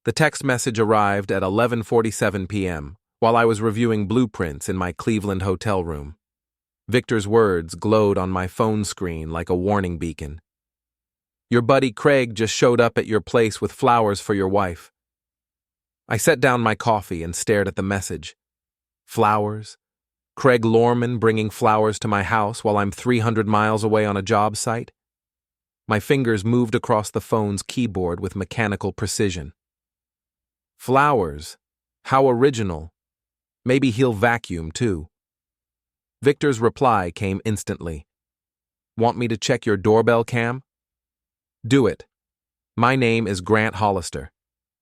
The text message arrived at 11:47 p.m. while I was reviewing blueprints in my Cleveland hotel room. Victor's words glowed on my phone screen like a warning beacon. Your buddy Craig just showed up at your place with flowers for your wife. I set down my coffee and stared at the message. Flowers? Craig Lorman bringing flowers to my house while I'm 300 miles away on a job site? My fingers moved across the phone's keyboard with mechanical precision. Flowers? How original. Maybe he'll vacuum, too. Victor's reply came instantly. Want me to check your doorbell cam? Do it. My name is Grant Hollister.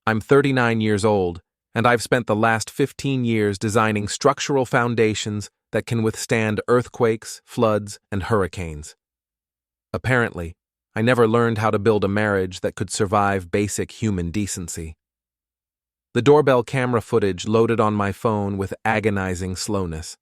I'm 39 years old, and I've spent the last 15 years designing structural foundations that can withstand earthquakes, floods, and hurricanes. Apparently, I never learned how to build a marriage that could survive basic human decency. The doorbell camera footage loaded on my phone with agonizing slowness.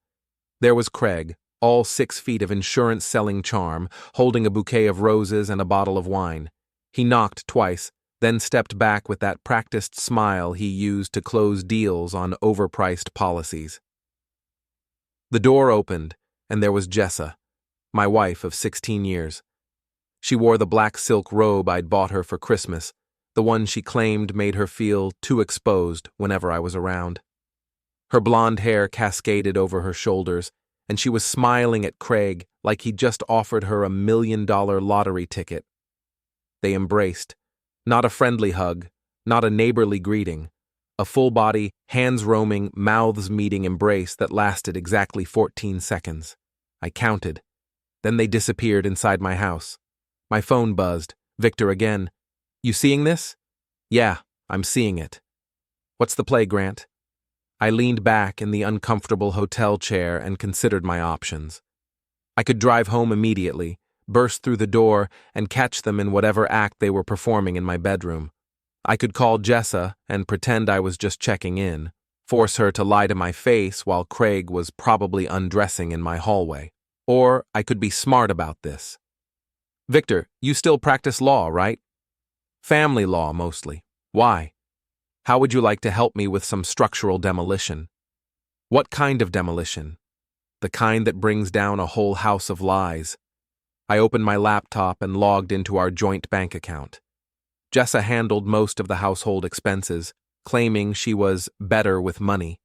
There was Craig, all 6 feet of insurance-selling charm, holding a bouquet of roses and a bottle of wine. He knocked twice, then stepped back with that practiced smile he used to close deals on overpriced policies. The door opened, and there was Jessa, my wife of 16 years. She wore the black silk robe I'd bought her for Christmas, the one she claimed made her feel too exposed whenever I was around. Her blonde hair cascaded over her shoulders, and she was smiling at Craig like he'd just offered her $1 million lottery ticket. They embraced. Not a friendly hug, not a neighborly greeting, a full-body, hands-roaming, mouths-meeting embrace that lasted exactly 14 seconds. I counted. Then they disappeared inside my house. My phone buzzed. Victor again. You seeing this? Yeah, I'm seeing it. What's the play, Grant? I leaned back in the uncomfortable hotel chair and considered my options. I could drive home immediately, burst through the door, and catch them in whatever act they were performing in my bedroom. I could call Jessa and pretend I was just checking in, force her to lie to my face while Craig was probably undressing in my hallway. Or I could be smart about this. Victor, you still practice law, right? Family law, mostly. Why? How would you like to help me with some structural demolition? What kind of demolition? The kind that brings down a whole house of lies. I opened my laptop and logged into our joint bank account. Jessa handled most of the household expenses, claiming she was better with money.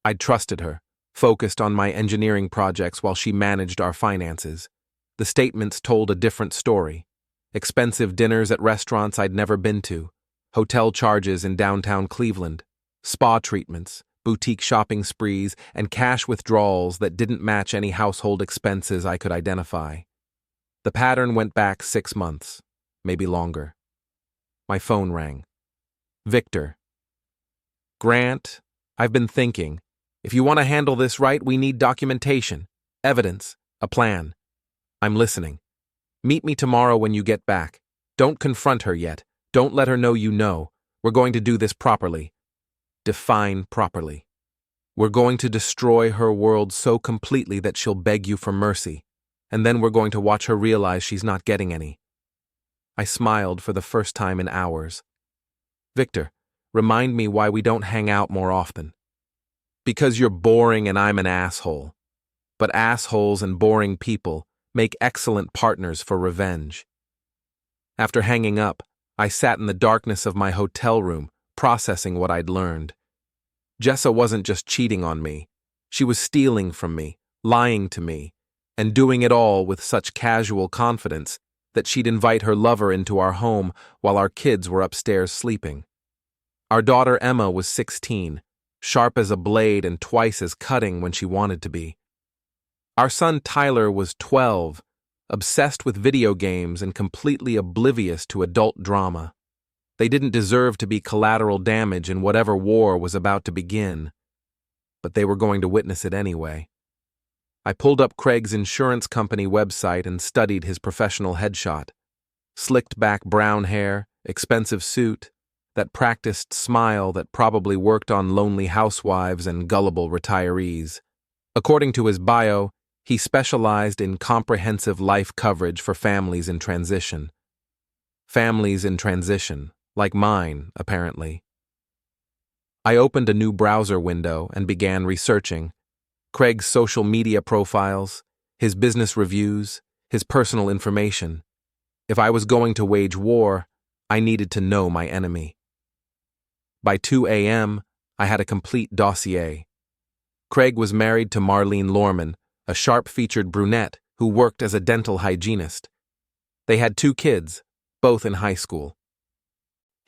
I'd trusted her, focused on my engineering projects while she managed our finances. The statements told a different story. Expensive dinners at restaurants I'd never been to, hotel charges in downtown Cleveland, spa treatments, boutique shopping sprees, and cash withdrawals that didn't match any household expenses I could identify. The pattern went back 6 months, maybe longer. My phone rang. Victor. Grant, I've been thinking. If you want to handle this right, we need documentation, evidence, a plan. I'm listening. Meet me tomorrow when you get back. Don't confront her yet. Don't let her know you know. We're going to do this properly. Define properly. We're going to destroy her world so completely that she'll beg you for mercy. And then we're going to watch her realize she's not getting any. I smiled for the first time in hours. Victor, remind me why we don't hang out more often. Because you're boring and I'm an asshole. But assholes and boring people make excellent partners for revenge. After hanging up, I sat in the darkness of my hotel room, processing what I'd learned. Jessa wasn't just cheating on me. She was stealing from me, lying to me, and doing it all with such casual confidence that she'd invite her lover into our home while our kids were upstairs sleeping. Our daughter Emma was 16, sharp as a blade and twice as cutting when she wanted to be. Our son Tyler was 12, obsessed with video games and completely oblivious to adult drama. They didn't deserve to be collateral damage in whatever war was about to begin, but they were going to witness it anyway. I pulled up Craig's insurance company website and studied his professional headshot. Slicked back brown hair, expensive suit, that practiced smile that probably worked on lonely housewives and gullible retirees. According to his bio, he specialized in comprehensive life coverage for families in transition. Families in transition, like mine, apparently. I opened a new browser window and began researching Craig's social media profiles, his business reviews, his personal information. If I was going to wage war, I needed to know my enemy. By 2 a.m., I had a complete dossier. Craig was married to Marlene Lorman, a sharp-featured brunette who worked as a dental hygienist. They had 2 kids, both in high school.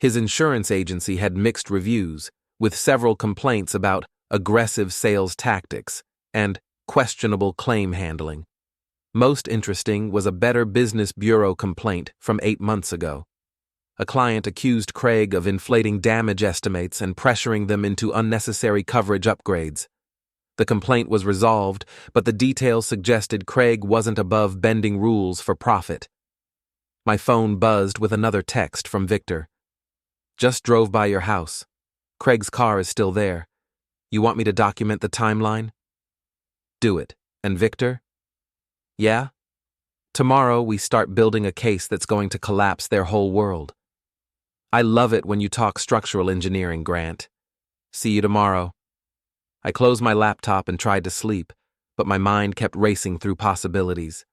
His insurance agency had mixed reviews, with several complaints about aggressive sales tactics and questionable claim handling. Most interesting was a Better Business Bureau complaint from 8 months ago. A client accused Craig of inflating damage estimates and pressuring them into unnecessary coverage upgrades. The complaint was resolved, but the details suggested Craig wasn't above bending rules for profit. My phone buzzed with another text from Victor. Just drove by your house. Craig's car is still there. You want me to document the timeline? Do it. And Victor? Yeah? Tomorrow we start building a case that's going to collapse their whole world. I love it when you talk structural engineering, Grant. See you tomorrow. I closed my laptop and tried to sleep, but my mind kept racing through possibilities.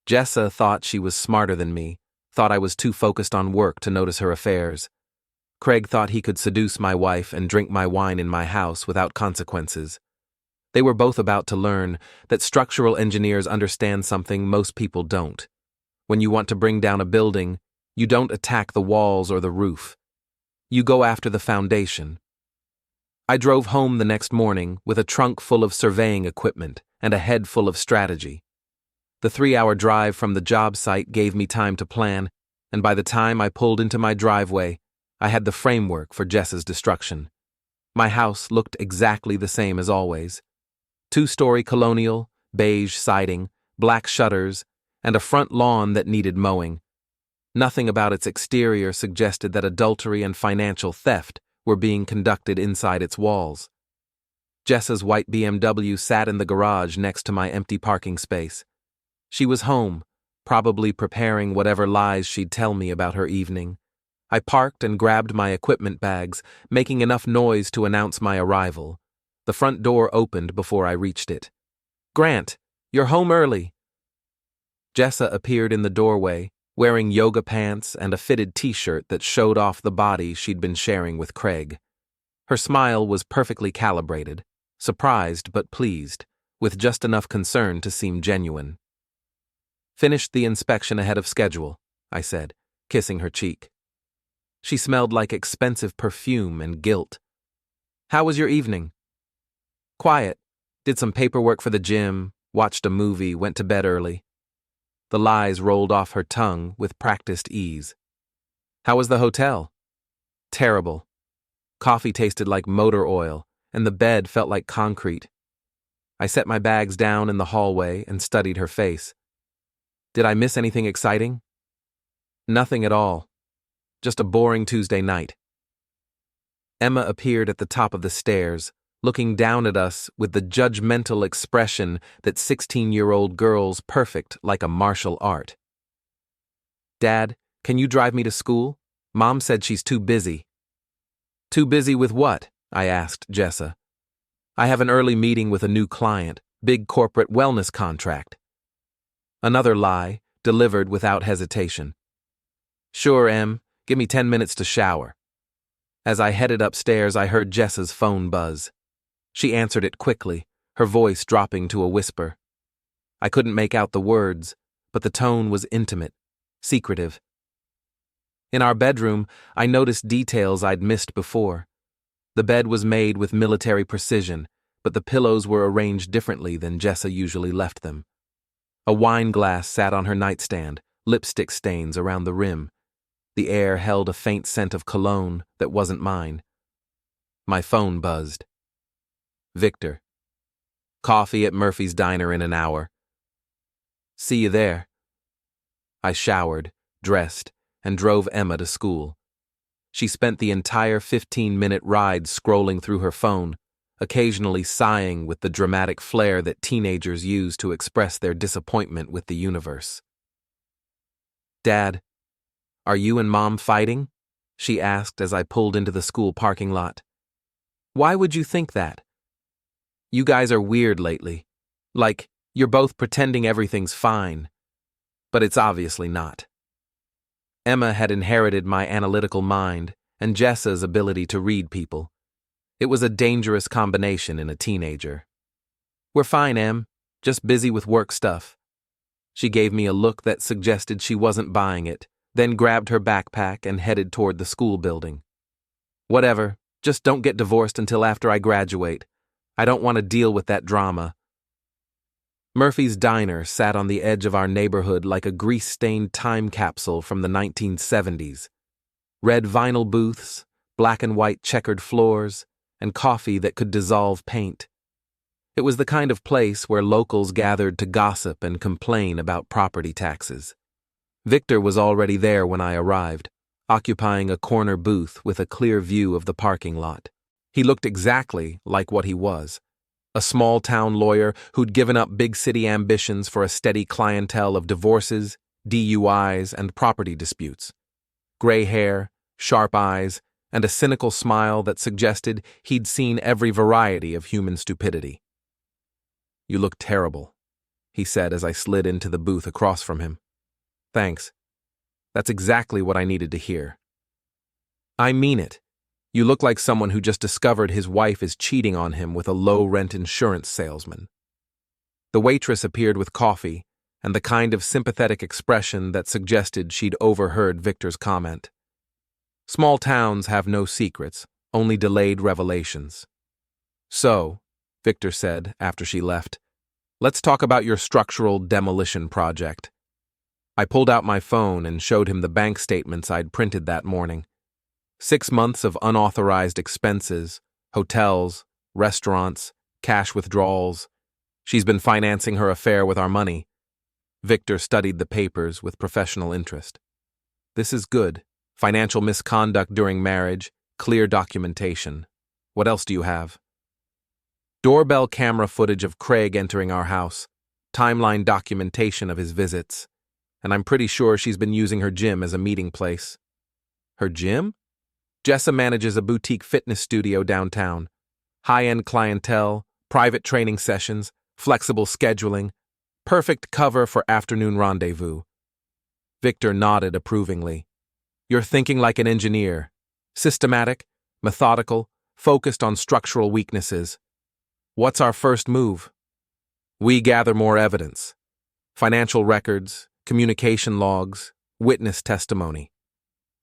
Jessa thought she was smarter than me, thought I was too focused on work to notice her affairs. Craig thought he could seduce my wife and drink my wine in my house without consequences. They were both about to learn that structural engineers understand something most people don't. When you want to bring down a building, you don't attack the walls or the roof. You go after the foundation. I drove home the next morning with a trunk full of surveying equipment and a head full of strategy. The 3-hour drive from the job site gave me time to plan, and by the time I pulled into my driveway, I had the framework for Jessa's destruction. My house looked exactly the same as always. 2-story colonial, beige siding, black shutters, and a front lawn that needed mowing. Nothing about its exterior suggested that adultery and financial theft were being conducted inside its walls. Jessa's white BMW sat in the garage next to my empty parking space. She was home, probably preparing whatever lies she'd tell me about her evening. I parked and grabbed my equipment bags, making enough noise to announce my arrival. The front door opened before I reached it. "Grant, you're home early." Jessa appeared in the doorway, wearing yoga pants and a fitted t-shirt that showed off the body she'd been sharing with Craig. Her smile was perfectly calibrated, surprised but pleased, with just enough concern to seem genuine. "Finished the inspection ahead of schedule," I said, kissing her cheek. She smelled like expensive perfume and guilt. "How was your evening?" "Quiet. Did some paperwork for the gym, watched a movie, went to bed early." The lies rolled off her tongue with practiced ease. "How was the hotel?" "Terrible. Coffee tasted like motor oil, and the bed felt like concrete." I set my bags down in the hallway and studied her face. "Did I miss anything exciting?" "Nothing at all. Just a boring Tuesday night." Emma appeared at the top of the stairs, looking down at us with the judgmental expression that 16-year-old girls perfect like a martial art. "Dad, can you drive me to school? Mom said she's too busy." "Too busy with what?" I asked Jessa. "I have an early meeting with a new client, big corporate wellness contract." Another lie, delivered without hesitation. "Sure, Em. Give me 10 minutes to shower." As I headed upstairs, I heard Jessa's phone buzz. She answered it quickly, her voice dropping to a whisper. I couldn't make out the words, but the tone was intimate, secretive. In our bedroom, I noticed details I'd missed before. The bed was made with military precision, but the pillows were arranged differently than Jessa usually left them. A wine glass sat on her nightstand, lipstick stains around the rim. The air held a faint scent of cologne that wasn't mine. My phone buzzed. "Victor. Coffee at Murphy's Diner in an hour. See you there." I showered, dressed, and drove Emma to school. She spent the entire 15-minute ride scrolling through her phone, occasionally sighing with the dramatic flair that teenagers use to express their disappointment with the universe. "Dad, are you and Mom fighting?" she asked as I pulled into the school parking lot. Why would you think that? You guys are weird lately. Like, you're both pretending everything's fine. But it's obviously not. Emma had inherited my analytical mind and Jessa's ability to read people. It was a dangerous combination in a teenager. We're fine, Em. Just busy with work stuff. She gave me a look that suggested she wasn't buying it, then grabbed her backpack and headed toward the school building. Whatever, just don't get divorced until after I graduate. I don't want to deal with that drama. Murphy's Diner sat on the edge of our neighborhood like a grease-stained time capsule from the 1970s. Red vinyl booths, black and white checkered floors, and coffee that could dissolve paint. It was the kind of place where locals gathered to gossip and complain about property taxes. Victor was already there when I arrived, occupying a corner booth with a clear view of the parking lot. He looked exactly like what he was, a small-town lawyer who'd given up big city ambitions for a steady clientele of divorces, DUIs, and property disputes. Gray hair, sharp eyes, and a cynical smile that suggested he'd seen every variety of human stupidity. "You look terrible," he said as I slid into the booth across from him. "Thanks. That's exactly what I needed to hear." "I mean it. You look like someone who just discovered his wife is cheating on him with a low-rent insurance salesman." The waitress appeared with coffee and the kind of sympathetic expression that suggested she'd overheard Victor's comment. Small towns have no secrets, only delayed revelations. "So," Victor said after she left, "let's talk about your structural demolition project." I pulled out my phone and showed him the bank statements I'd printed that morning. 6 months of unauthorized expenses, hotels, restaurants, cash withdrawals. She's been financing her affair with our money. Victor studied the papers with professional interest. "This is good. Financial misconduct during marriage, clear documentation. What else do you have?" "Doorbell camera footage of Craig entering our house, timeline documentation of his visits, and I'm pretty sure she's been using her gym as a meeting place." "Her gym?" "Jessa manages a boutique fitness studio downtown. High-end clientele, private training sessions, flexible scheduling, perfect cover for afternoon rendezvous." Victor nodded approvingly. "You're thinking like an engineer. Systematic, methodical, focused on structural weaknesses. What's our first move?" "We gather more evidence. Financial records, communication logs, witness testimony.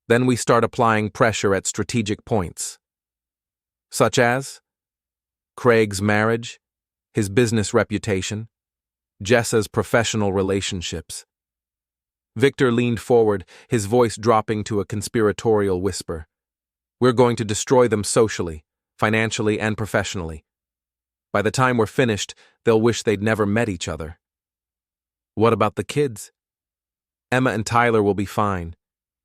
Then we start applying pressure at strategic points. Such as Craig's marriage, his business reputation, Jessa's professional relationships." Victor leaned forward, his voice dropping to a conspiratorial whisper. "We're going to destroy them socially, financially, and professionally. By the time we're finished, they'll wish they'd never met each other." "What about the kids?" "Emma and Tyler will be fine.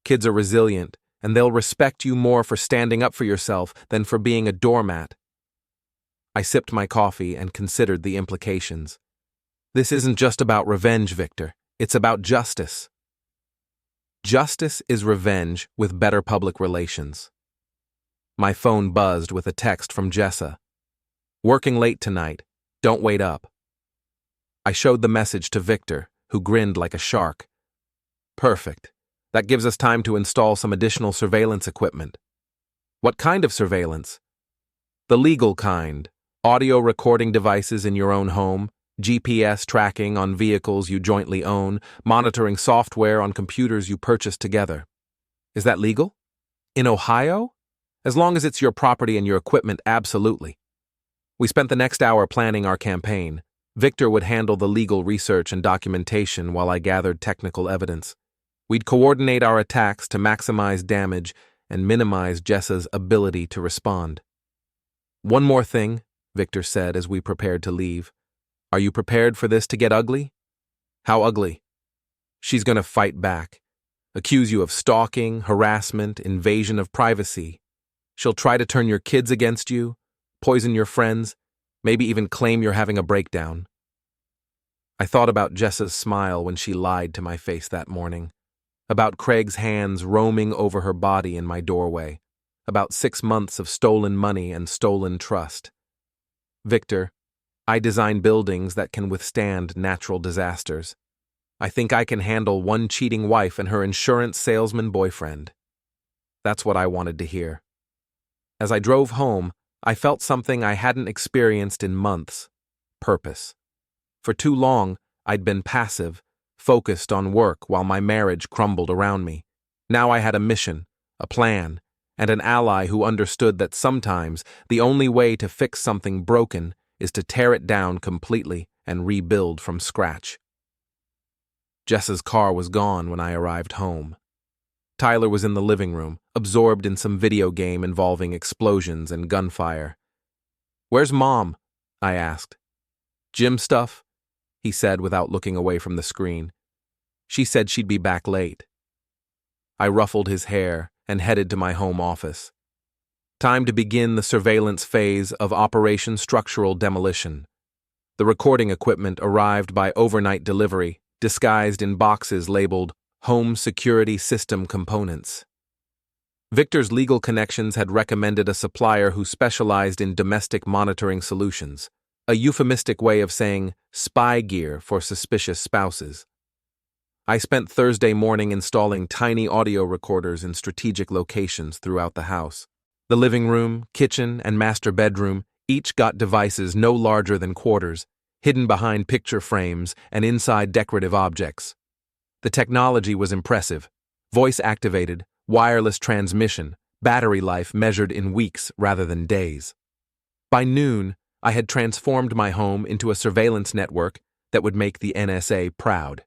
Kids are resilient, and they'll respect you more for standing up for yourself than for being a doormat." I sipped my coffee and considered the implications. This isn't just about revenge, Victor. It's about justice. Justice is revenge with better public relations. My phone buzzed with a text from Jessa. "Working late tonight. Don't wait up." I showed the message to Victor, who grinned like a shark. "Perfect. That gives us time to install some additional surveillance equipment." "What kind of surveillance?" "The legal kind. Audio recording devices in your own home, GPS tracking on vehicles you jointly own, monitoring software on computers you purchase together." "Is that legal?" "In Ohio? As long as it's your property and your equipment, absolutely." We spent the next hour planning our campaign. Victor would handle the legal research and documentation while I gathered technical evidence. We'd coordinate our attacks to maximize damage and minimize Jessa's ability to respond. "One more thing," Victor said as we prepared to leave. "Are you prepared for this to get ugly?" "How ugly?" "She's going to fight back. Accuse you of stalking, harassment, invasion of privacy. She'll try to turn your kids against you, poison your friends, maybe even claim you're having a breakdown." I thought about Jessa's smile when she lied to my face that morning, about Craig's hands roaming over her body in my doorway, about 6 months of stolen money and stolen trust. Victor, I design buildings that can withstand natural disasters. I think I can handle one cheating wife and her insurance salesman boyfriend. That's what I wanted to hear. As I drove home, I felt something I hadn't experienced in months: purpose. For too long, I'd been passive, focused on work while my marriage crumbled around me. Now I had a mission, a plan, and an ally who understood that sometimes the only way to fix something broken is to tear it down completely and rebuild from scratch. Jessa's car was gone when I arrived home. Tyler was in the living room, absorbed in some video game involving explosions and gunfire. "Where's Mom?" I asked. "Gym stuff," he said without looking away from the screen. "She said she'd be back late." I ruffled his hair and headed to my home office. Time to begin the surveillance phase of Operation Structural Demolition. The recording equipment arrived by overnight delivery, disguised in boxes labeled Home Security System Components. Victor's legal connections had recommended a supplier who specialized in domestic monitoring solutions, a euphemistic way of saying spy gear for suspicious spouses. I spent Thursday morning installing tiny audio recorders in strategic locations throughout the house. The living room, kitchen, and master bedroom each got devices no larger than quarters, hidden behind picture frames and inside decorative objects. The technology was impressive: voice-activated, wireless transmission, battery life measured in weeks rather than days. By noon, I had transformed my home into a surveillance network that would make the NSA proud.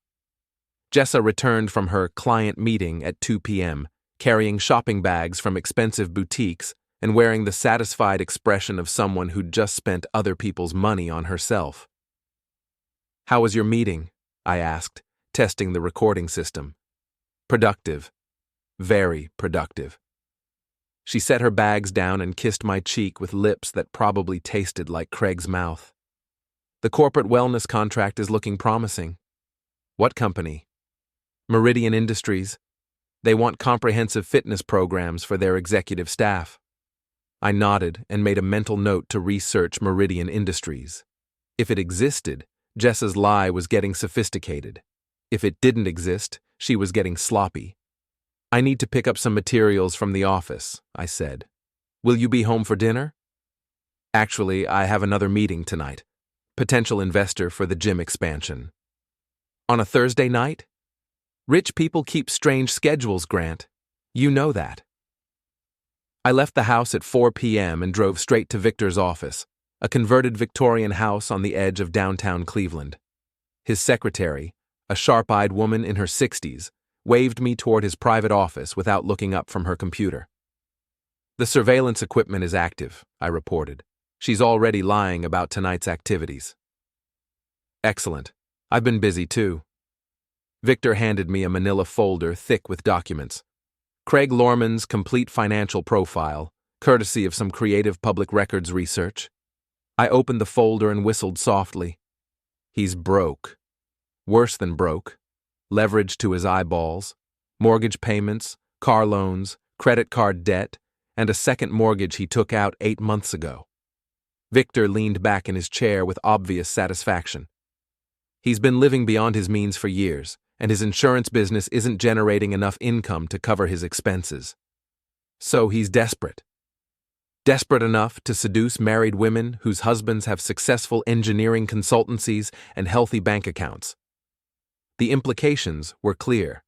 Jessa returned from her client meeting at 2 p.m., carrying shopping bags from expensive boutiques and wearing the satisfied expression of someone who'd just spent other people's money on herself. "How was your meeting?" I asked, testing the recording system. "Productive. Very productive." She set her bags down and kissed my cheek with lips that probably tasted like Craig's mouth. "The corporate wellness contract is looking promising." "What company?" "Meridian Industries. They want comprehensive fitness programs for their executive staff." I nodded and made a mental note to research Meridian Industries. If it existed, Jessa's lie was getting sophisticated. If it didn't exist, she was getting sloppy. "I need to pick up some materials from the office," I said. "Will you be home for dinner?" "Actually, I have another meeting tonight. Potential investor for the gym expansion." "On a Thursday night?" "Rich people keep strange schedules, Grant. You know that." I left the house at 4 p.m. and drove straight to Victor's office, a converted Victorian house on the edge of downtown Cleveland. His secretary, a sharp-eyed woman in her 60s, waved me toward his private office without looking up from her computer. "The surveillance equipment is active," I reported. "She's already lying about tonight's activities." "Excellent. I've been busy too." Victor handed me a manila folder thick with documents. Craig Lorman's complete financial profile, courtesy of some creative public records research. I opened the folder and whistled softly. He's broke. Worse than broke. Leverage to his eyeballs, mortgage payments, car loans, credit card debt, and a second mortgage he took out 8 months ago. Victor leaned back in his chair with obvious satisfaction. He's been living beyond his means for years, and his insurance business isn't generating enough income to cover his expenses. So he's desperate. Desperate enough to seduce married women whose husbands have successful engineering consultancies and healthy bank accounts. The implications were clear.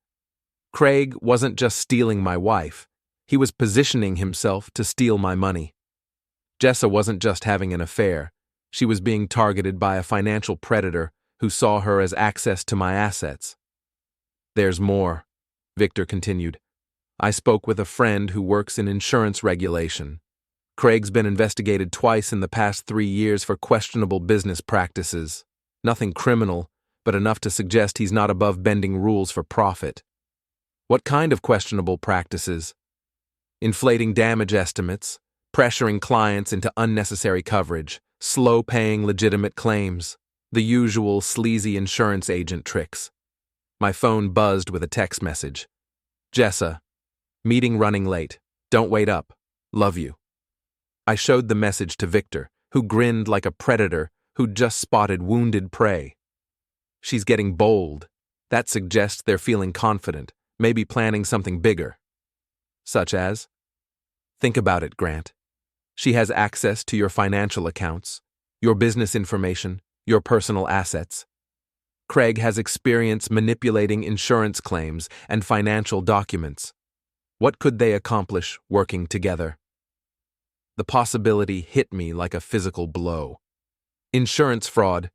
Craig wasn't just stealing my wife, he was positioning himself to steal my money. Jessa wasn't just having an affair, she was being targeted by a financial predator who saw her as access to my assets. "There's more," Victor continued. "I spoke with a friend who works in insurance regulation. Craig's been investigated twice in the past 3 years for questionable business practices. Nothing criminal, but enough to suggest he's not above bending rules for profit." "What kind of questionable practices?" "Inflating damage estimates, pressuring clients into unnecessary coverage, slow-paying legitimate claims, the usual sleazy insurance agent tricks." My phone buzzed with a text message. "Jessa, meeting running late. Don't wait up. Love you. I showed the message to Victor, who grinned like a predator who'd just spotted wounded prey. She's getting bold. That suggests they're feeling confident, maybe planning something bigger. Such as? Think about it, Grant. She has access to your financial accounts, your business information, your personal assets. Craig has experience manipulating insurance claims and financial documents. What could they accomplish working together? The possibility hit me like a physical blow. Insurance fraud.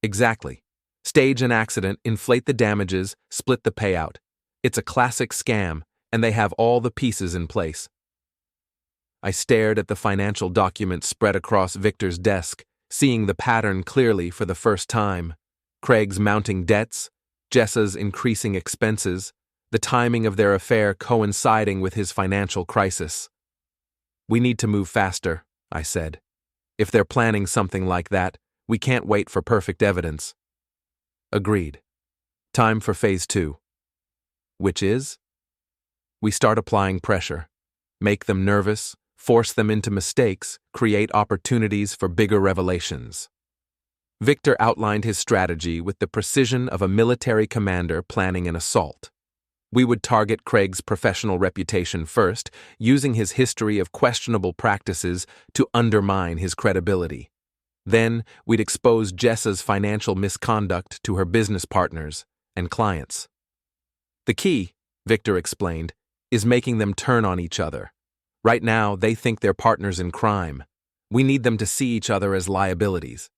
Exactly. Stage an accident, inflate the damages, split the payout. It's a classic scam, and they have all the pieces in place. I stared at the financial documents spread across Victor's desk, seeing the pattern clearly for the first time. Craig's mounting debts, Jessa's increasing expenses, the timing of their affair coinciding with his financial crisis. We need to move faster, I said. If they're planning something like that, we can't wait for perfect evidence. Agreed. Time for phase 2. Which is? We start applying pressure. Make them nervous, force them into mistakes, create opportunities for bigger revelations. Victor outlined his strategy with the precision of a military commander planning an assault. We would target Craig's professional reputation first, using his history of questionable practices to undermine his credibility. Then, we'd expose Jessa's financial misconduct to her business partners and clients. The key, Victor explained, is making them turn on each other. Right now, they think they're partners in crime. We need them to see each other as liabilities.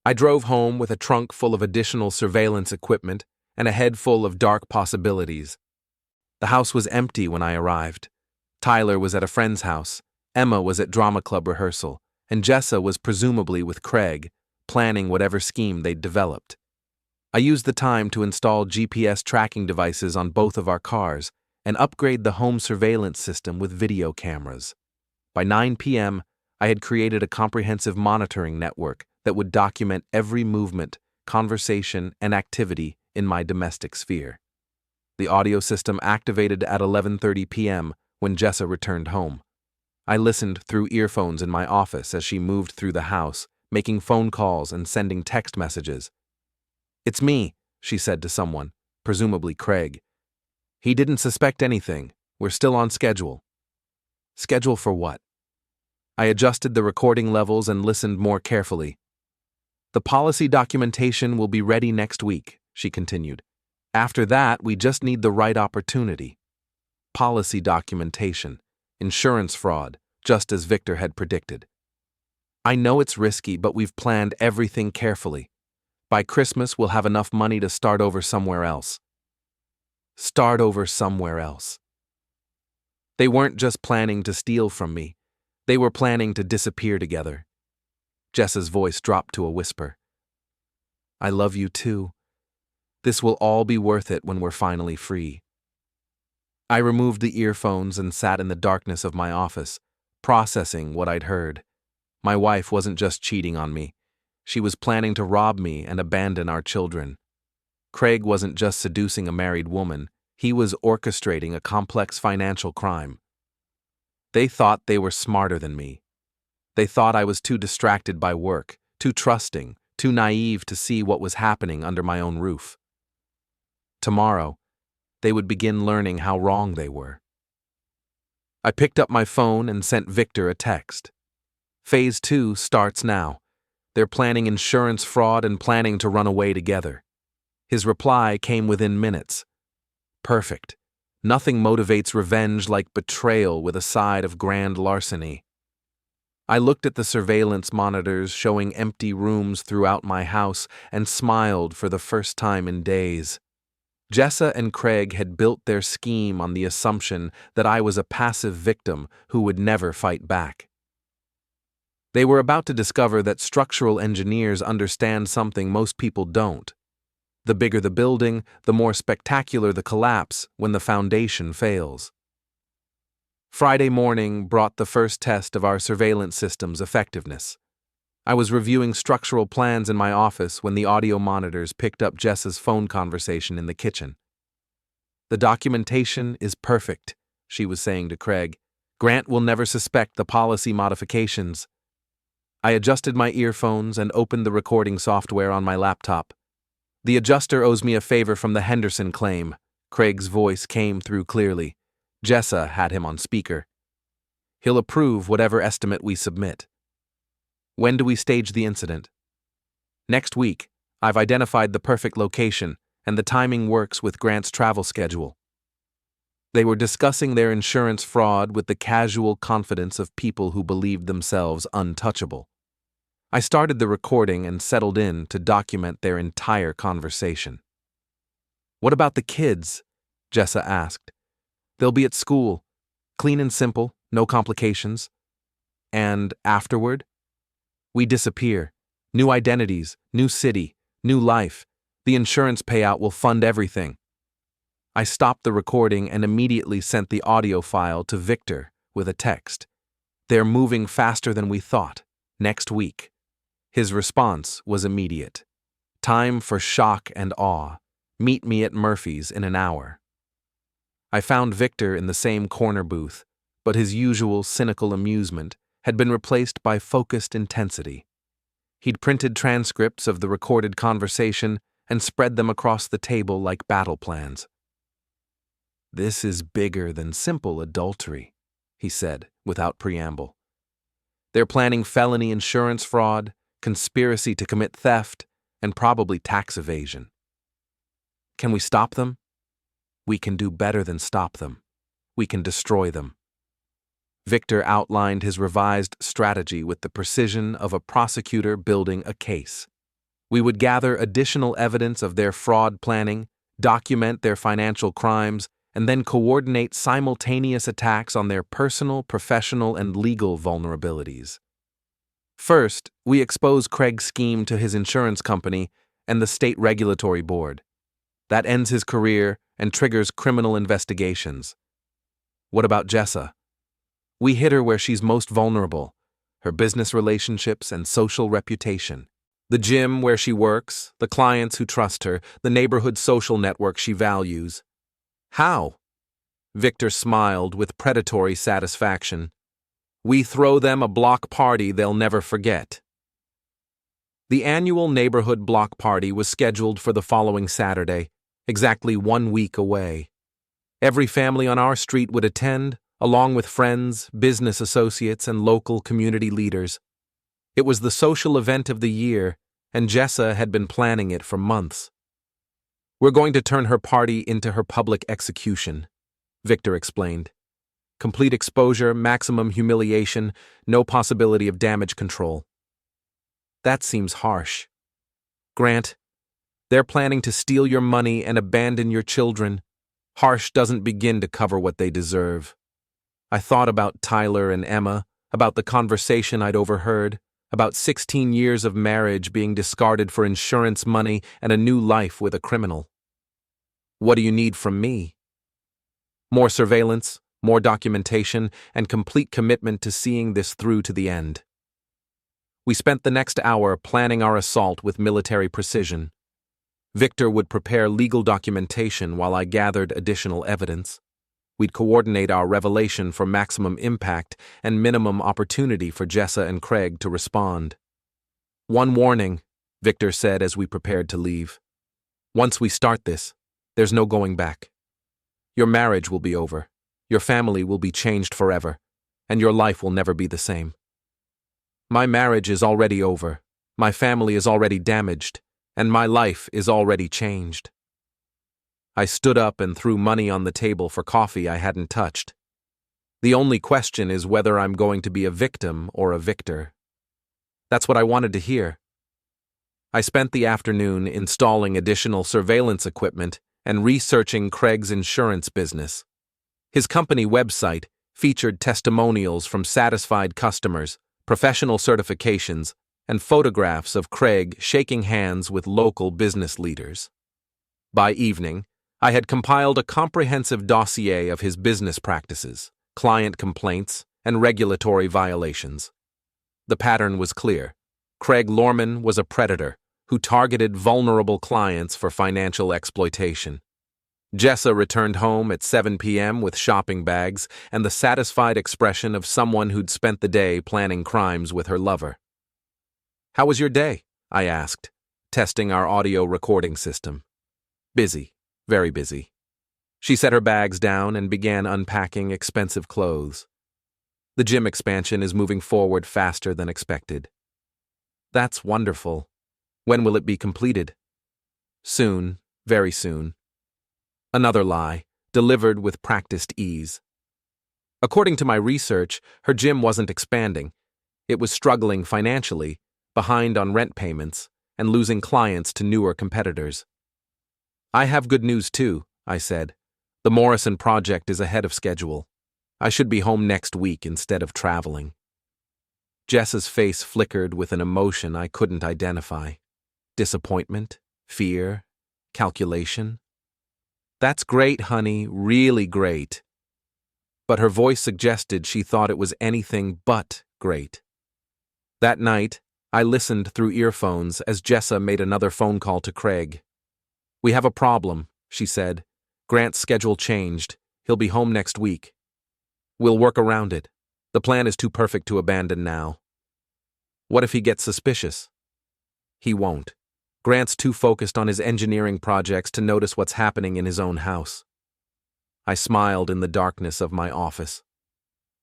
I drove home with a trunk full of additional surveillance equipment and a head full of dark possibilities. The house was empty when I arrived. Tyler was at a friend's house, Emma was at drama club rehearsal, and Jessa was presumably with Craig, planning whatever scheme they'd developed. I used the time to install GPS tracking devices on both of our cars and upgrade the home surveillance system with video cameras. By 9 p.m., I had created a comprehensive monitoring network that would document every movement, conversation, and activity in my domestic sphere. The audio system activated at 11:30 p.m. when Jessa returned home. I listened through earphones in my office as she moved through the house, making phone calls and sending text messages. "It's me," she said to someone, presumably Craig. "He didn't suspect anything. We're still on schedule." Schedule for what? I adjusted the recording levels and listened more carefully. "The policy documentation will be ready next week," she continued. "After that, we just need the right opportunity." Policy documentation, insurance fraud, just as Victor had predicted. "I know it's risky, but we've planned everything carefully. By Christmas, we'll have enough money to start over somewhere else." Start over somewhere else. They weren't just planning to steal from me. They were planning to disappear together. Jessa's voice dropped to a whisper. "I love you too. This will all be worth it when we're finally free." I removed the earphones and sat in the darkness of my office, processing what I'd heard. My wife wasn't just cheating on me. She was planning to rob me and abandon our children. Craig wasn't just seducing a married woman. He was orchestrating a complex financial crime. They thought they were smarter than me. They thought I was too distracted by work, too trusting, too naive to see what was happening under my own roof. Tomorrow, they would begin learning how wrong they were. I picked up my phone and sent Victor a text. Phase 2 starts now. They're planning insurance fraud and planning to run away together. His reply came within minutes. Perfect. Nothing motivates revenge like betrayal with a side of grand larceny. I looked at the surveillance monitors showing empty rooms throughout my house and smiled for the first time in days. Jessa and Craig had built their scheme on the assumption that I was a passive victim who would never fight back. They were about to discover that structural engineers understand something most people don't. The bigger the building, the more spectacular the collapse when the foundation fails. Friday morning brought the first test of our surveillance system's effectiveness. I was reviewing structural plans in my office when the audio monitors picked up Jessa's phone conversation in the kitchen. "The documentation is perfect," she was saying to Craig. Grant will never suspect the policy modifications. I adjusted my earphones and opened the recording software on my laptop. The adjuster owes me a favor from the Henderson claim. Craig's voice came through clearly. Jessa had him on speaker. He'll approve whatever estimate we submit. When do we stage the incident? Next week. I've identified the perfect location, and the timing works with Grant's travel schedule. They were discussing their insurance fraud with the casual confidence of people who believed themselves untouchable. I started the recording and settled in to document their entire conversation. "What about the kids?" Jessa asked. "They'll be at school. Clean and simple, no complications. And afterward? We disappear. New identities, new city, new life. The insurance payout will fund everything." I stopped the recording and immediately sent the audio file to Victor with a text. "They're moving faster than we thought. Next week." His response was immediate. "Time for shock and awe. Meet me at Murphy's in an hour." I found Victor in the same corner booth, but his usual cynical amusement had been replaced by focused intensity. He'd printed transcripts of the recorded conversation and spread them across the table like battle plans. "This is bigger than simple adultery," he said, without preamble. "They're planning felony insurance fraud, conspiracy to commit theft, and probably tax evasion. Can we stop them? We can do better than stop them. We can destroy them." Victor outlined his revised strategy with the precision of a prosecutor building a case. We would gather additional evidence of their fraud planning, document their financial crimes, and then coordinate simultaneous attacks on their personal, professional, and legal vulnerabilities. First, we expose Craig's scheme to his insurance company and the state regulatory board. That ends his career and triggers criminal investigations. What about Jessa? We hit her where she's most vulnerable, her business relationships and social reputation. The gym where she works, the clients who trust her, the neighborhood social network she values. How? Victor smiled with predatory satisfaction. We throw them a block party they'll never forget. The annual neighborhood block party was scheduled for the following Saturday, exactly 1 week away. Every family on our street would attend, along with friends, business associates, and local community leaders. It was the social event of the year, and Jessa had been planning it for months. "We're going to turn her party into her public execution," Victor explained. "Complete exposure, maximum humiliation, no possibility of damage control." That seems harsh. Grant, they're planning to steal your money and abandon your children. Harsh doesn't begin to cover what they deserve. I thought about Tyler and Emma, about the conversation I'd overheard, about 16 years of marriage being discarded for insurance money and a new life with a criminal. What do you need from me? More surveillance, more documentation, and complete commitment to seeing this through to the end. We spent the next hour planning our assault with military precision. Victor would prepare legal documentation while I gathered additional evidence. We'd coordinate our revelation for maximum impact and minimum opportunity for Jessa and Craig to respond. "One warning," Victor said as we prepared to leave. "Once we start this, there's no going back. Your marriage will be over, your family will be changed forever, and your life will never be the same. My marriage is already over, my family is already damaged, and my life is already changed." I stood up and threw money on the table for coffee I hadn't touched. The only question is whether I'm going to be a victim or a victor. That's what I wanted to hear. I spent the afternoon installing additional surveillance equipment and researching Craig's insurance business. His company website featured testimonials from satisfied customers, professional certifications, and photographs of Craig shaking hands with local business leaders. By evening, I had compiled a comprehensive dossier of his business practices, client complaints, and regulatory violations. The pattern was clear. Craig Lorman was a predator who targeted vulnerable clients for financial exploitation. Jessa returned home at 7 p.m. with shopping bags and the satisfied expression of someone who'd spent the day planning crimes with her lover. "How was your day?" I asked, testing our audio recording system. "Busy, very busy." She set her bags down and began unpacking expensive clothes. "The gym expansion is moving forward faster than expected." "That's wonderful. When will it be completed?" "Soon, very soon." Another lie, delivered with practiced ease. According to my research, her gym wasn't expanding. It was struggling financially, behind on rent payments, and losing clients to newer competitors. "I have good news too," I said. "The Morrison project is ahead of schedule. I should be home next week instead of traveling." Jessa's face flickered with an emotion I couldn't identify. Disappointment, fear, calculation. "That's great, honey, really great." But her voice suggested she thought it was anything but great. That night, I listened through earphones as Jessa made another phone call to Craig. "We have a problem," she said. "Grant's schedule changed. He'll be home next week. We'll work around it. The plan is too perfect to abandon now." "What if he gets suspicious?" "He won't. Grant's too focused on his engineering projects to notice what's happening in his own house." I smiled in the darkness of my office.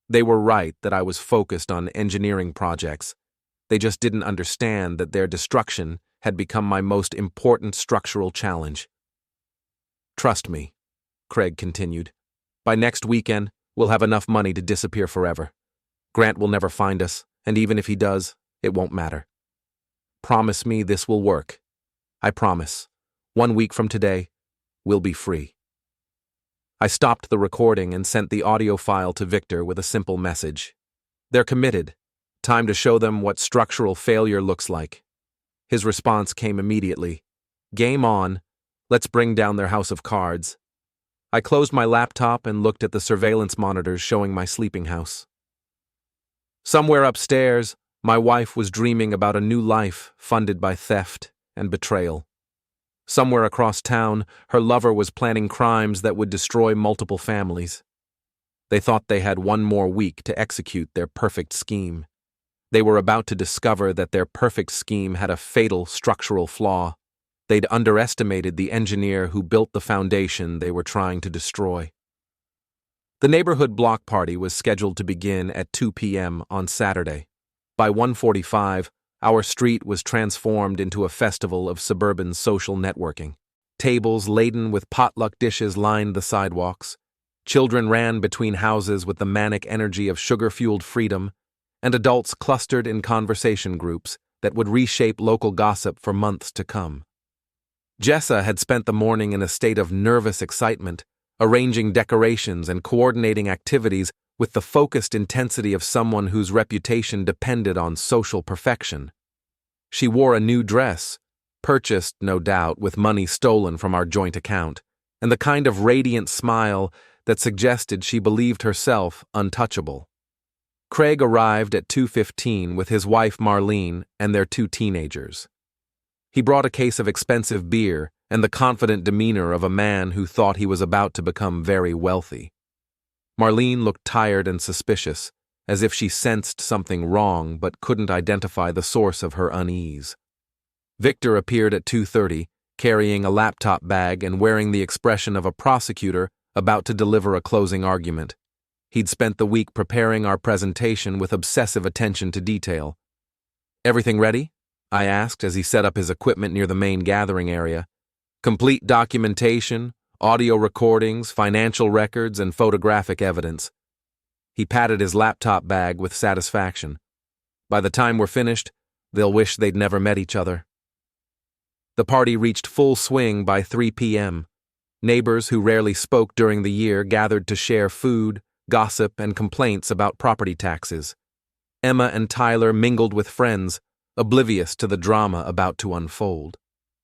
They were right that I was focused on engineering projects. They just didn't understand that their destruction had become my most important structural challenge. "Trust me," Craig continued. "By next weekend, we'll have enough money to disappear forever. Grant will never find us, and even if he does, it won't matter. Promise me this will work. I promise. 1 week from today, we'll be free." I stopped the recording and sent the audio file to Victor with a simple message. "They're committed. Time to show them what structural failure looks like." His response came immediately. "Game on. Let's bring down their house of cards." I closed my laptop and looked at the surveillance monitors showing my sleeping house. Somewhere upstairs, my wife was dreaming about a new life funded by theft and betrayal. Somewhere across town, her lover was planning crimes that would destroy multiple families. They thought they had 1 more week to execute their perfect scheme. They were about to discover that their perfect scheme had a fatal structural flaw. They'd underestimated the engineer who built the foundation they were trying to destroy. The neighborhood block party was scheduled to begin at 2 p.m. on Saturday. By 1:45, our street was transformed into a festival of suburban social networking. Tables laden with potluck dishes lined the sidewalks. Children ran between houses with the manic energy of sugar-fueled freedom, and adults clustered in conversation groups that would reshape local gossip for months to come. Jessa had spent the morning in a state of nervous excitement, arranging decorations and coordinating activities with the focused intensity of someone whose reputation depended on social perfection. She wore a new dress, purchased, no doubt, with money stolen from our joint account, and the kind of radiant smile that suggested she believed herself untouchable. Craig arrived at 2:15 with his wife Marlene and their 2 teenagers. He brought a case of expensive beer and the confident demeanor of a man who thought he was about to become very wealthy. Marlene looked tired and suspicious, as if she sensed something wrong but couldn't identify the source of her unease. Victor appeared at 2:30, carrying a laptop bag and wearing the expression of a prosecutor about to deliver a closing argument. He'd spent the week preparing our presentation with obsessive attention to detail. "Everything ready?" I asked as he set up his equipment near the main gathering area. "Complete documentation, audio recordings, financial records, and photographic evidence." He patted his laptop bag with satisfaction. "By the time we're finished, they'll wish they'd never met each other." The party reached full swing by 3 p.m. Neighbors who rarely spoke during the year gathered to share food, gossip, and complaints about property taxes. Emma and Tyler mingled with friends, oblivious to the drama about to unfold.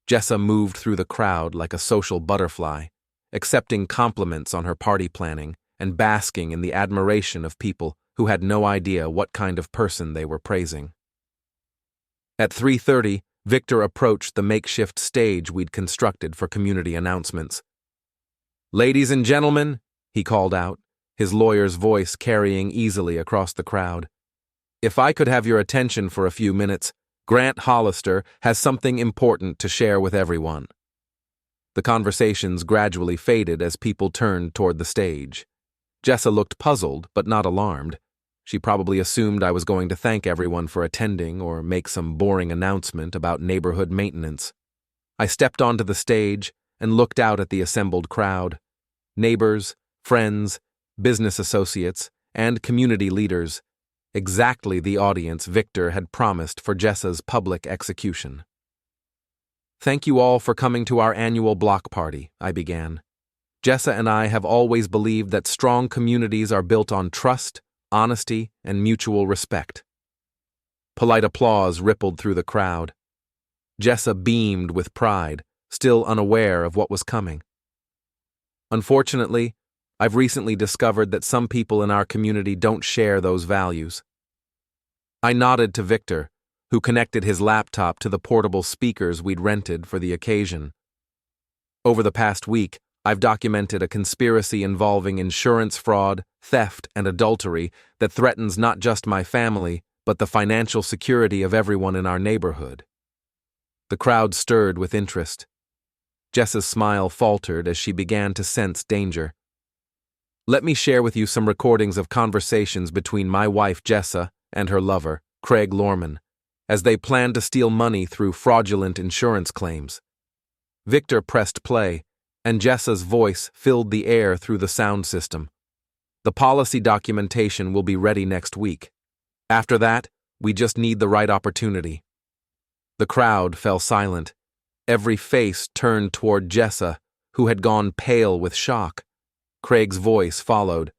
Jessa moved through the crowd like a social butterfly, accepting compliments on her party planning and basking in the admiration of people who had no idea what kind of person they were praising. At 3:30, Victor approached the makeshift stage we'd constructed for community announcements. "Ladies and gentlemen," he called out, his lawyer's voice carrying easily across the crowd. "If I could have your attention for a few minutes, Grant Hollister has something important to share with everyone." The conversations gradually faded as people turned toward the stage. Jessa looked puzzled, but not alarmed. She probably assumed I was going to thank everyone for attending or make some boring announcement about neighborhood maintenance. I stepped onto the stage and looked out at the assembled crowd. Neighbors, friends, business associates, and community leaders. Exactly the audience Victor had promised for Jessa's public execution. "Thank you all for coming to our annual block party," I began. "Jessa and I have always believed that strong communities are built on trust, honesty, and mutual respect." Polite applause rippled through the crowd. Jessa beamed with pride, still unaware of what was coming. "Unfortunately, I've recently discovered that some people in our community don't share those values." I nodded to Victor, who connected his laptop to the portable speakers we'd rented for the occasion. "Over the past week, I've documented a conspiracy involving insurance fraud, theft, and adultery that threatens not just my family, but the financial security of everyone in our neighborhood." The crowd stirred with interest. Jessa's smile faltered as she began to sense danger. "Let me share with you some recordings of conversations between my wife Jessa and her lover, Craig Lorman, as they planned to steal money through fraudulent insurance claims." Victor pressed play, and Jessa's voice filled the air through the sound system. "The policy documentation will be ready next week. After that, we just need the right opportunity." The crowd fell silent. Every face turned toward Jessa, who had gone pale with shock. Craig's voice followed.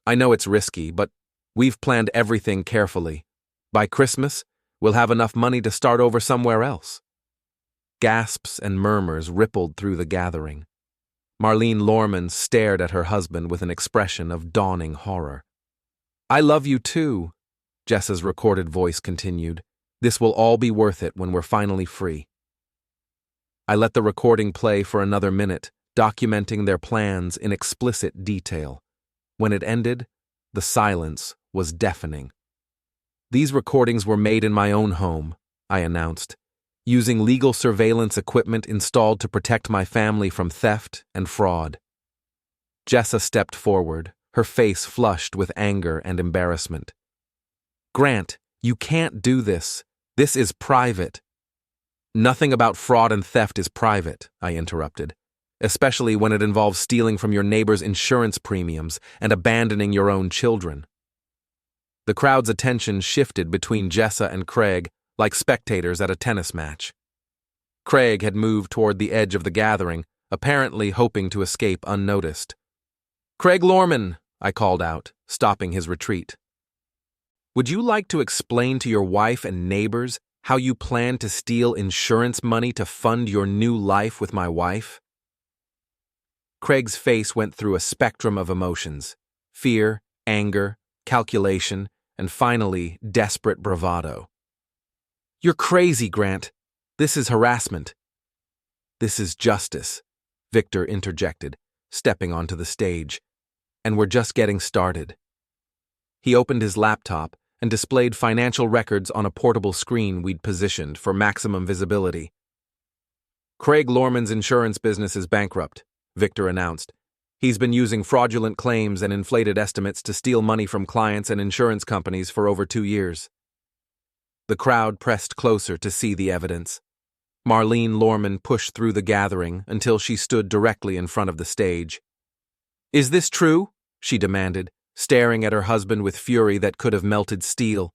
"I know it's risky, but we've planned everything carefully. By Christmas, we'll have enough money to start over somewhere else." Gasps and murmurs rippled through the gathering. Marlene Lorman stared at her husband with an expression of dawning horror. "I love you too," Jessa's recorded voice continued. "This will all be worth it when we're finally free." I let the recording play for another minute, documenting their plans in explicit detail. When it ended, the silence was deafening. "These recordings were made in my own home," I announced, "using legal surveillance equipment installed to protect my family from theft and fraud." Jessa stepped forward, her face flushed with anger and embarrassment. "Grant, you can't do this. This is private." "Nothing about fraud and theft is private," I interrupted, "especially when it involves stealing from your neighbor's insurance premiums and abandoning your own children." The crowd's attention shifted between Jessa and Craig like spectators at a tennis match. Craig had moved toward the edge of the gathering, apparently hoping to escape unnoticed. "Craig Lorman," I called out, stopping his retreat. "Would you like to explain to your wife and neighbors how you plan to steal insurance money to fund your new life with my wife?" Craig's face went through a spectrum of emotions: fear, anger, calculation, and finally, desperate bravado. "You're crazy, Grant. This is harassment." "This is justice," Victor interjected, stepping onto the stage. "And we're just getting started." He opened his laptop and displayed financial records on a portable screen we'd positioned for maximum visibility. "Craig Lorman's insurance business is bankrupt," Victor announced. "He's been using fraudulent claims and inflated estimates to steal money from clients and insurance companies for over 2 years. The crowd pressed closer to see the evidence. Marlene Lorman pushed through the gathering until she stood directly in front of the stage. "Is this true?" she demanded, staring at her husband with fury that could have melted steel.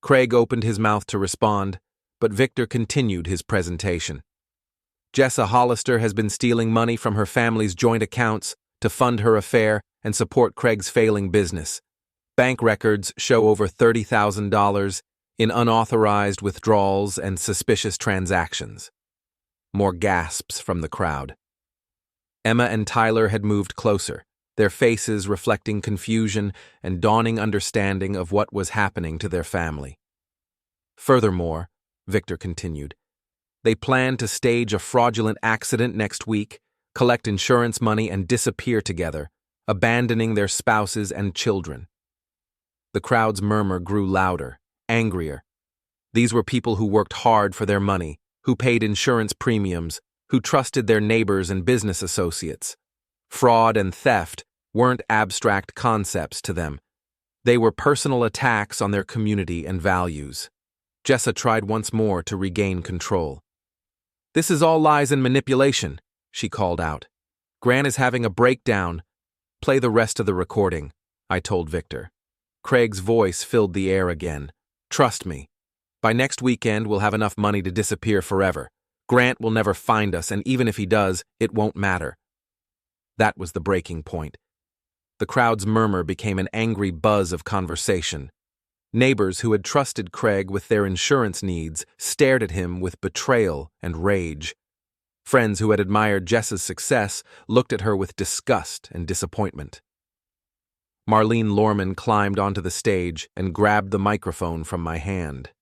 Craig opened his mouth to respond, but Victor continued his presentation. "Jessa Hollister has been stealing money from her family's joint accounts to fund her affair and support Craig's failing business. Bank records show over $30,000 in unauthorized withdrawals and suspicious transactions." More gasps from the crowd. Emma and Tyler had moved closer, their faces reflecting confusion and dawning understanding of what was happening to their family. "Furthermore," Victor continued, "they plan to stage a fraudulent accident next week, collect insurance money, and disappear together, abandoning their spouses and children. The crowd's murmur grew louder, angrier. These were people who worked hard for their money, who paid insurance premiums, who trusted their neighbors and business associates. Fraud and theft weren't abstract concepts to them. They were personal attacks on their community and values. Jessa tried once more to regain control. "This is all lies and manipulation," she called out. "Grant is having a breakdown. Play the rest of the recording," I told Victor. Craig's voice filled the air again. "Trust me. By next weekend, we'll have enough money to disappear forever. Grant will never find us, and even if he does, it won't matter." That was the breaking point. The crowd's murmur became an angry buzz of conversation. Neighbors who had trusted Craig with their insurance needs stared at him with betrayal and rage. Friends who had admired Jessa's success looked at her with disgust and disappointment. Marlene Lorman climbed onto the stage and grabbed the microphone from my hand.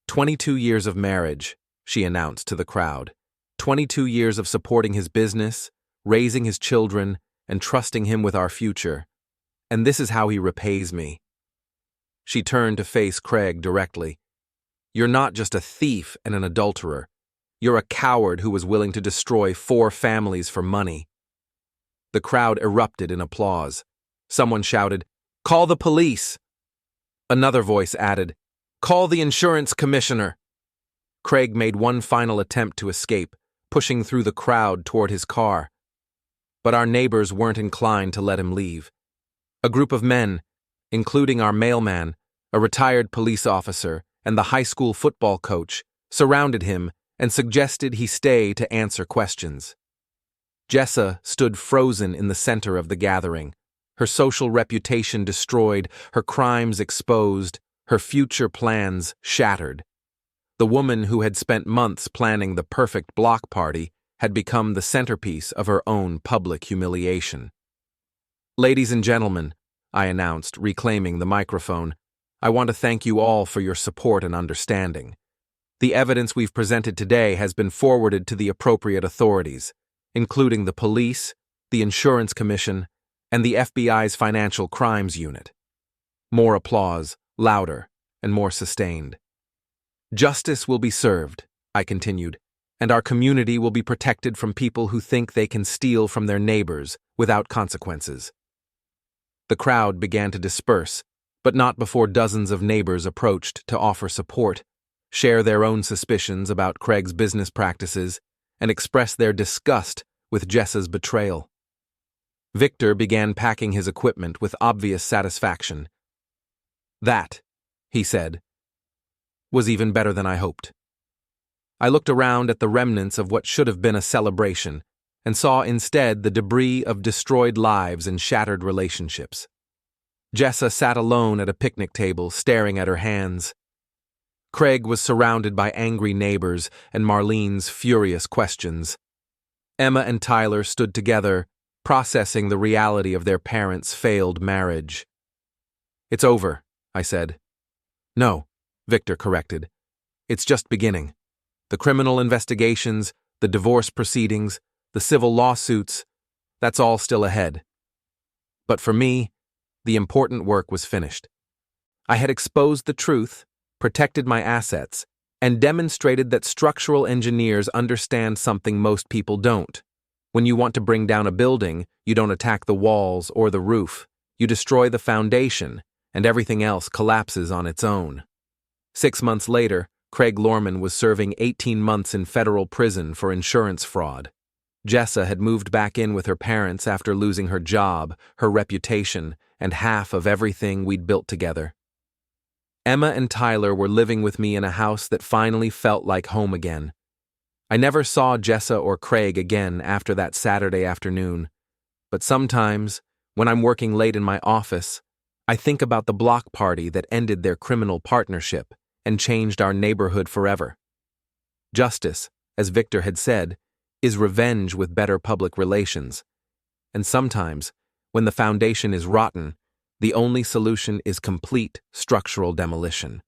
22 years of marriage, she announced to the crowd. 22 years of supporting his business, raising his children, and trusting him with our future. And this is how he repays me. She turned to face Craig directly. "You're not just a thief and an adulterer. You're a coward who was willing to destroy 4 families for money." The crowd erupted in applause. Someone shouted, "Call the police!" Another voice added, "Call the insurance commissioner!" Craig made one final attempt to escape, pushing through the crowd toward his car. But our neighbors weren't inclined to let him leave. A group of men, including our mailman, a retired police officer, and the high school football coach, surrounded him and suggested he stay to answer questions. Jessa stood frozen in the center of the gathering, her social reputation destroyed, her crimes exposed, her future plans shattered. The woman who had spent months planning the perfect block party had become the centerpiece of her own public humiliation. "Ladies and gentlemen," I announced, reclaiming the microphone, "I want to thank you all for your support and understanding. The evidence we've presented today has been forwarded to the appropriate authorities, including the police, the Insurance Commission, and the FBI's Financial Crimes Unit." More applause, louder and more sustained. "Justice will be served," I continued, "and our community will be protected from people who think they can steal from their neighbors without consequences." The crowd began to disperse, but not before dozens of neighbors approached to offer support, share their own suspicions about Craig's business practices, and express their disgust with Jessa's betrayal. Victor began packing his equipment with obvious satisfaction. "That," he said, "was even better than I hoped." I looked around at the remnants of what should have been a celebration and saw instead the debris of destroyed lives and shattered relationships. Jessa sat alone at a picnic table, staring at her hands. Craig was surrounded by angry neighbors and Marlene's furious questions. Emma and Tyler stood together, processing the reality of their parents' failed marriage. "It's over," I said. "No," Victor corrected. "It's just beginning. The criminal investigations, the divorce proceedings, the civil lawsuits, that's all still ahead. But for me, the important work was finished. I had exposed the truth, protected my assets, and demonstrated that structural engineers understand something most people don't. When you want to bring down a building, you don't attack the walls or the roof. You destroy the foundation, and everything else collapses on its own." 6 months later, Craig Lorman was serving 18 months in federal prison for insurance fraud. Jessa had moved back in with her parents after losing her job, her reputation, and half of everything we'd built together. Emma and Tyler were living with me in a house that finally felt like home again. I never saw Jessa or Craig again after that Saturday afternoon, but sometimes, when I'm working late in my office, I think about the block party that ended their criminal partnership and changed our neighborhood forever. Justice, as Victor had said, is revenge with better public relations. And sometimes, when the foundation is rotten, the only solution is complete structural demolition.